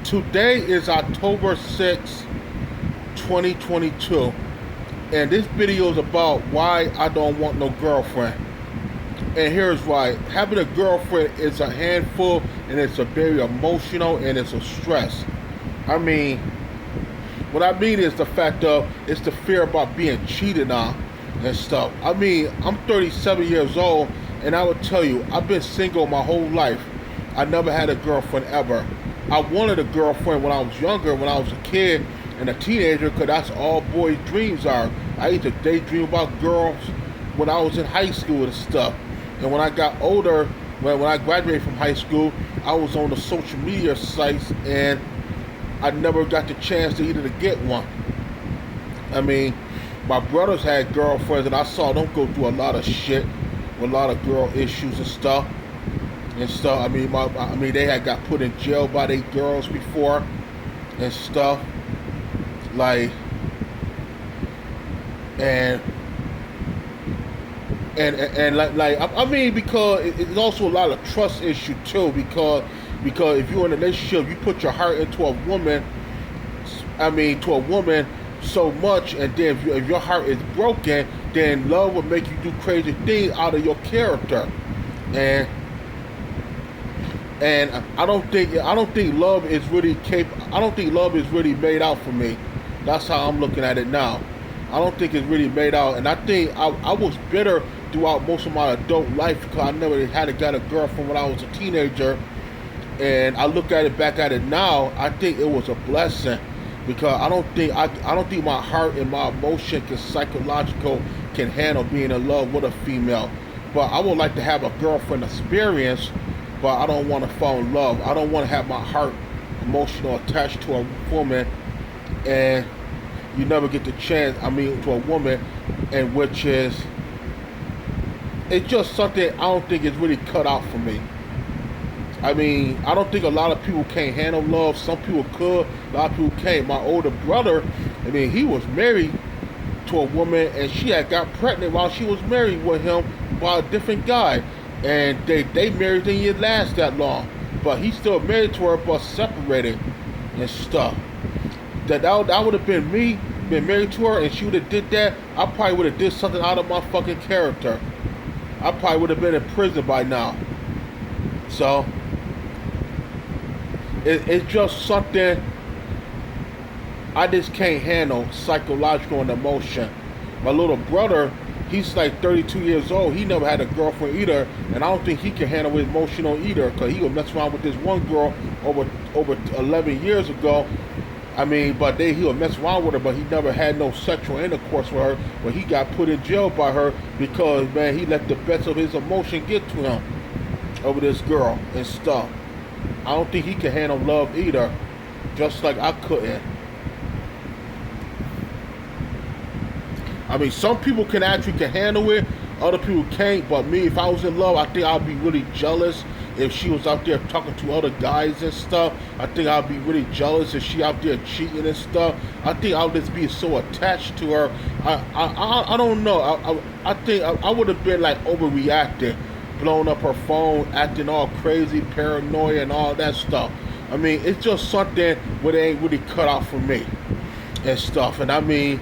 Today is October 6th, 2022, and this video is about why I don't want no girlfriend. And here's why. Having a girlfriend is a handful, and it's a very emotional, and it's a stress. I mean, what I mean is the fact of it's the fear about being cheated on and stuff. I mean, I'm 37 years old, and I would tell you, I've been single my whole life. I never had a girlfriend ever. I wanted a girlfriend when I was younger, when I was a kid and a teenager, because that's all boys' dreams are. I used to daydream about girls when I was in high school and stuff. And when I got older, when I graduated from high school, I was on the social media sites, and I never got the chance to either to get one. I mean, my brothers had girlfriends, and I saw them go through a lot of shit, with a lot of girl issues and stuff. I mean, they had got put in jail by their girls before and stuff. Like, and I mean, because it's also a lot of trust issue too. Because if you're in a relationship, you put your heart into a woman. I mean, to a woman so much, and then if your heart is broken, then love will make you do crazy things out of your character. And I don't think love is really I don't think love is really made out for me. That's how I'm looking at it now. I don't think it's really made out, and I think I was bitter throughout most of my adult life because I never had got a girlfriend when I was a teenager. And I look at it back at it now. I think it was a blessing because I don't think my heart and my emotion can psychological can handle being in love with a female. But I would like to have a girlfriend experience, but I don't want to fall in love. I don't want to have my heart emotional attached to a woman, and you never get the chance. I mean, to a woman, and which is, it's just something I don't think is really cut out for me. I mean, I don't think a lot of people can't handle love. Some people could, a lot of people can't. My older brother, I mean, he was married to a woman, and she had got pregnant while she was married with him by a different guy. And they married, didn't even last that long. But he's still married to her, but separated and stuff. That would have been me, been married to her, and she would have did that. I probably would have did something out of my fucking character. I probably would have been in prison by now. So it's just something I just can't handle, psychological and emotion. My little brother, he's like 32 years old. He never had a girlfriend either, and I don't think he can handle emotional either, because he would mess around with this one girl over 11 years ago. I mean, but he would mess around with her, but he never had no sexual intercourse with her. But he got put in jail by her because, man, he let the best of his emotion get to him over this girl and stuff. I don't think he can handle love either, just like I couldn't. I mean, some people can handle it, other people can't. But me, if I was in love, I think I'd be really jealous if she was out there talking to other guys and stuff. I think I'd be really jealous if she out there cheating and stuff. I think I'll just be so attached to her. I don't know. I think I would have been like overreacting, blowing up her phone, acting all crazy, paranoid, and all that stuff. I mean, it's just something where they ain't really cut out for me and stuff. And I mean,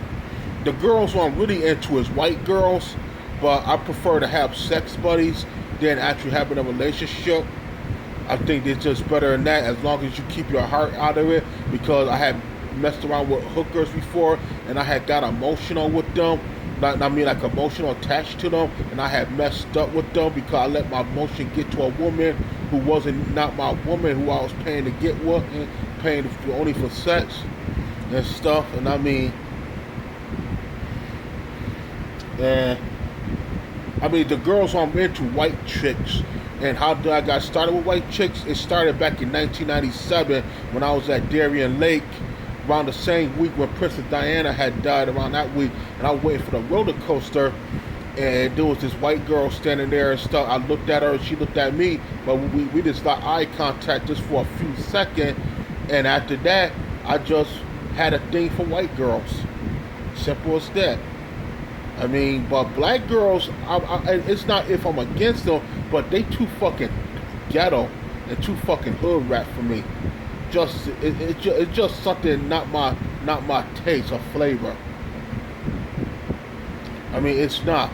the girls who I'm really into is white girls, but I prefer to have sex buddies than actually having a relationship. I think it's just better than that, as long as you keep your heart out of it, because I had messed around with hookers before, and I had got emotional with them. I mean, like emotional attached to them, and I had messed up with them because I let my emotion get to a woman who wasn't not my woman, who I was paying to get with, and paying only for sex and stuff. And I mean, the girls I'm into, white chicks. And how did I got started with white chicks? It started back in 1997 when I was at Darien Lake, around the same week when Princess Diana had died, around that week. And I was waiting for the roller coaster, and there was this white girl standing there and stuff. I looked at her and she looked at me, but we just got eye contact just for a few seconds. And after that, I just had a thing for white girls. Simple as that. I mean, but black girls, it's not if I'm against them, but they too fucking ghetto and too fucking hood rat for me. it's just something not my taste or flavor. I mean, it's not.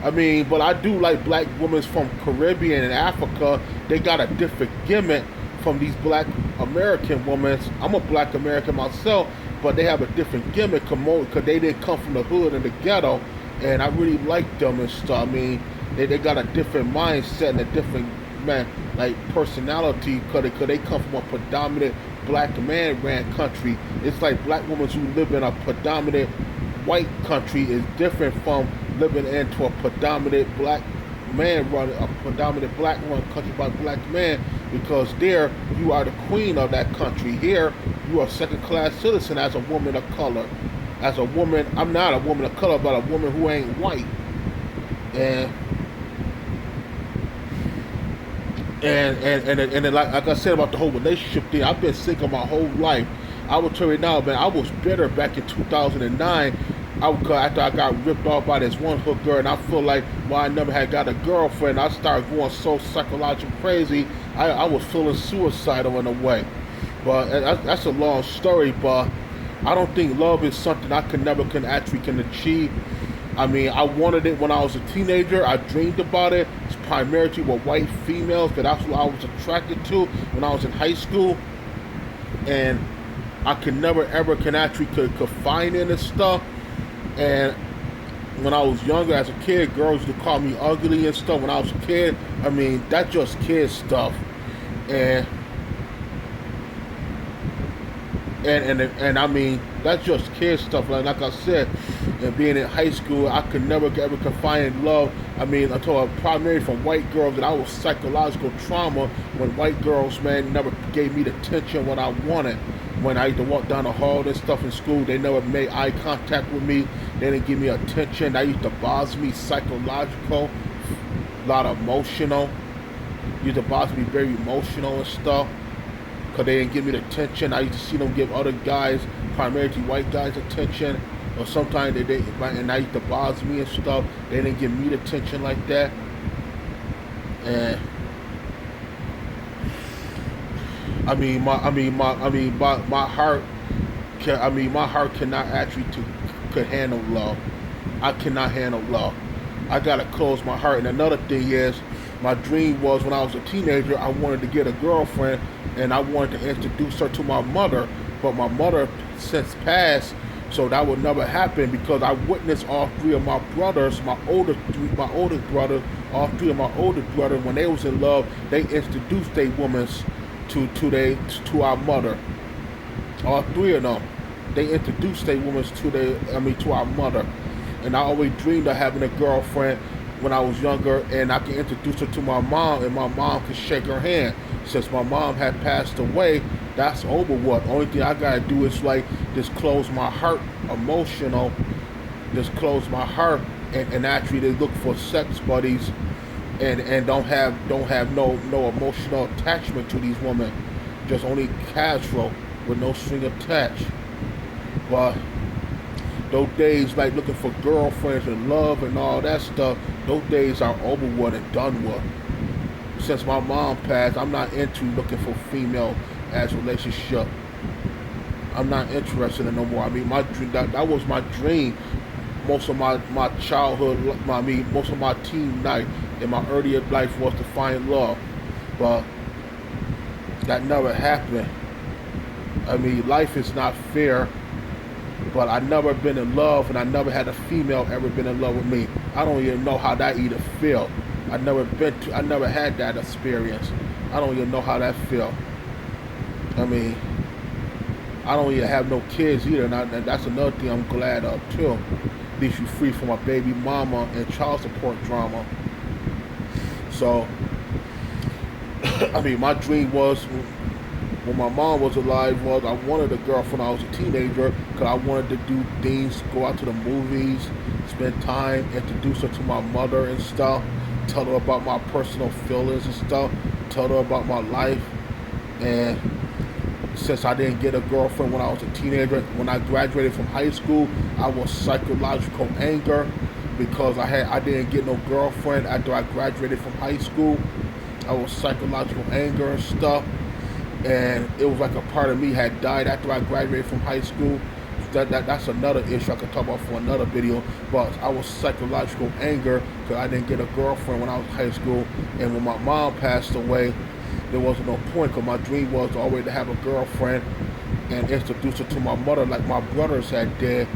I mean, but I do like black women from Caribbean and Africa. They got a different gimmick from these black American women. I'm a black American myself, but they have a different gimmick because they didn't come from the hood and the ghetto, and I really like them and stuff. I mean, they got a different mindset and a different man like personality because they come from a predominant black man ran country. It's like black women who live in a predominant white country is different from living into a predominant black man run a predominant black run country by black man, because there you are the queen of that country. Here you are second class citizen as a woman of color. As a woman, I'm not a woman of color, but a woman who ain't white. And then like I said about the whole relationship thing, I've been single my whole life. I will tell you now, man, I was bitter back in 2009. After I got ripped off by this one hook girl, and I feel like, well, I never had got a girlfriend. I started going so psychological crazy. I was feeling suicidal in a way. But that's a long story. But I don't think love is something I can actually achieve. I mean, I wanted it when I was a teenager. I dreamed about it. It's primarily with white females, but that's what I was attracted to when I was in high school. And I could never ever could find it and stuff. And when I was younger as a kid, girls used to call me ugly and stuff. When I was a kid, I mean, that's just kid stuff. And I mean, that's just kid stuff. Like I said, and being in high school, I could never ever find love. I mean, until I primarily from white girls, that I was psychological trauma when white girls, man, never gave me the attention what I wanted. When I used to walk down the hall and stuff in school, they never made eye contact with me. They didn't give me attention. That used to bother me psychological, a lot of emotional. Used to bother me very emotional and stuff. Because they didn't give me the attention. I used to see them give other guys, primarily white guys, attention. Or sometimes and that used to bother me and stuff. They didn't give me the attention like that. And my heart my heart cannot actually could handle love. I cannot handle love. I gotta close my heart. And another thing is, my dream was when I was a teenager, I wanted to get a girlfriend, and I wanted to introduce her to my mother. But my mother since passed, so that would never happen, because I witnessed all three of my brothers, my oldest brother, all three of my older brothers, when they was in love, they introduced their women to our mother. All three of them, they introduced their women to our mother. And I always dreamed of having a girlfriend when I was younger, and I could introduce her to my mom, and my mom could shake her hand. Since my mom had passed away, that's over with. Only thing I gotta do is like just close my heart, emotional, just close my heart, and actually they look for sex buddies, and don't have no emotional attachment to these women, just only casual with no string attached. But those days like looking for girlfriends and love and all that stuff, those days are over with and done with. Since my mom passed, I'm not into looking for female as relationship. I'm not interested in no more. I mean, my dream, that was my dream. Most of my childhood, most of my teen life in my earlier life was to find love, but that never happened. I mean, life is not fair. But I never been in love, and I never had a female ever been in love with me. I don't even know how that either feel. I never had that experience. I don't even know how that feel. I mean, I don't even have no kids either, and that's another thing I'm glad of too. At least you free from a baby mama and child support drama. So, I mean, my dream was, when my mom was alive, was I wanted a girlfriend when I was a teenager, because I wanted to do things, go out to the movies, spend time, introduce her to my mother and stuff, tell her about my personal feelings and stuff, tell her about my life. And since I didn't get a girlfriend when I was a teenager, when I graduated from high school, I was psychological anger because I didn't get no girlfriend after I graduated from high school. I was psychological anger and stuff. and it was like a part of me had died after I graduated from high school. That's another issue I could talk about for another video. But I was psychological anger because I didn't get a girlfriend when I was in high school, and when my mom passed away, there wasn't no point because my dream was always to have a girlfriend and introduce her to my mother like my brothers had did.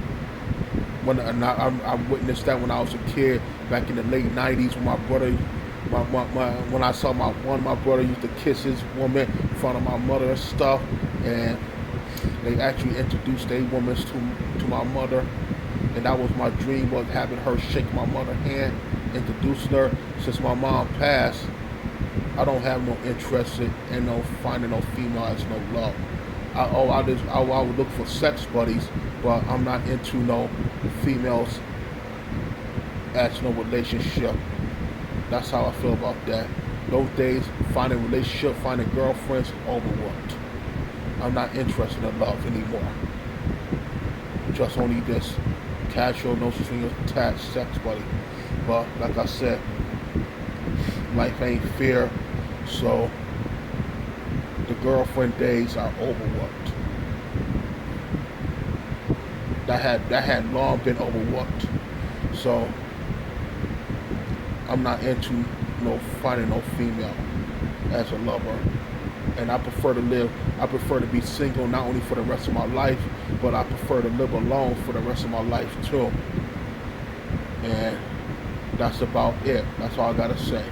I witnessed that when I was a kid back in the late '90s when my brother, when I saw one of my brother used to kiss his woman in front of my mother and stuff, and they actually introduced a woman to my mother, and that was my dream, was having her shake my mother's hand, introducing her. Since my mom passed, I don't have no interest in no finding no female as no love. I would look for sex buddies, but I'm not into no females as no relationship. That's how I feel about that. Those days, finding relationship, finding girlfriends, overworked. I'm not interested in love anymore. Just only this casual, no strings attached sex buddy. But like I said, life ain't fair, so the girlfriend days are overworked. That had long been overworked. So I'm not into finding no female as a lover. And I prefer to be single not only for the rest of my life, but I prefer to live alone for the rest of my life too. And that's about it. That's all I gotta say.